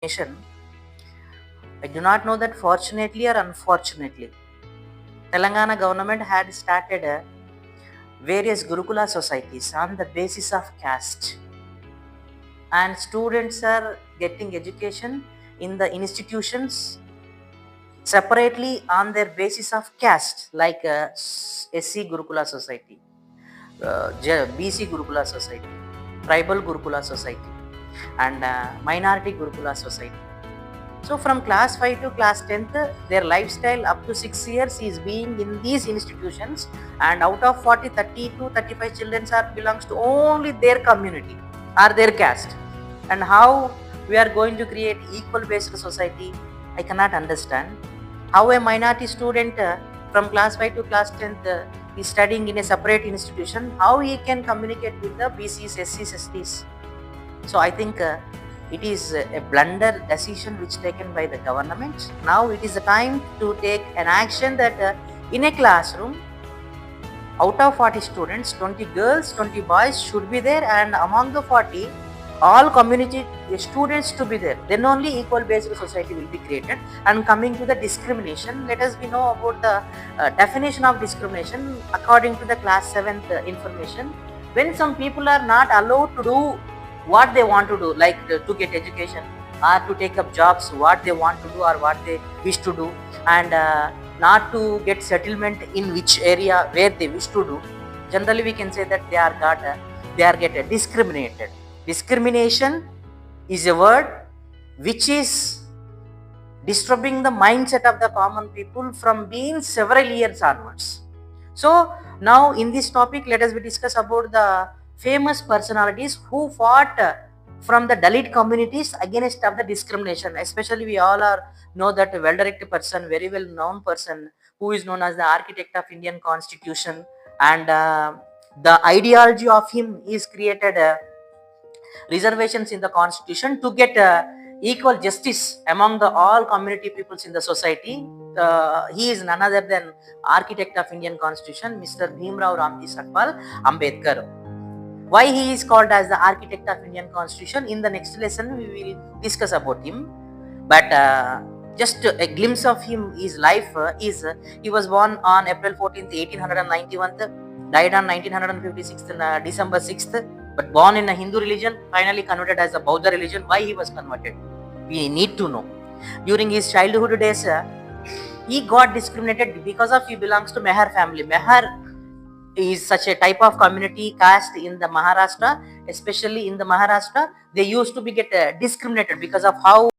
nation. I do not know that fortunately or unfortunately, Telangana government had started various Gurukula societies on the basis of caste, and students are getting education in the institutions separately on their basis of caste, like SC Gurukula Society, BC Gurukula Society, Tribal Gurukula Society, and Minority Gurukula Society. So from class 5 to class 10th, their lifestyle up to 6 years is being in these institutions, and out of 40, 30 to 35 children are belongs to only their community or their caste. And how we are going to create equal based society, I cannot understand. How a minority student from class 5 to class 10th is studying in a separate institution, how he can communicate with the BCs, SCs, STs. So I think it is a blunder decision which taken by the government. Now it is the time to take an action that in a classroom, out of 40 students, 20 girls, 20 boys should be there, and among the 40, all community students to be there. Then only equal based society will be created. And coming to the discrimination, let us know about the definition of discrimination according to the class 7th information. When some people are not allowed to do what they want to do, like to get education or to take up jobs, what they want to do or what they wish to do, and not to get settlement in which area where they wish to do, generally we can say that they are get discriminated. Discrimination is a word which is disturbing the mindset of the common people from being several years onwards. So now in this topic, let us discuss about the famous personalities who fought from the Dalit communities against of the discrimination. Especially we all are know that a well-directed person, very well known person, who is known as the architect of Indian Constitution, and the ideology of him is created reservations in the Constitution to get equal justice among the all community peoples in the society. He is none other than architect of Indian Constitution, Mr. Bhimrao Ramji Sakpal Ambedkar. Why he is called as the architect of Indian Constitution? In the next lesson we will discuss about him. But just a glimpse of him, his life is he was born on April 14th, 1891, died on 1956 December 6th, but born in a Hindu religion, finally converted as a Buddha religion. Why he was converted? We need to know. During his childhood days, he got discriminated because of he belongs to Mehar family. Mehar is such a type of community caste in the Maharashtra, especially in the Maharashtra. They used to be get discriminated because of how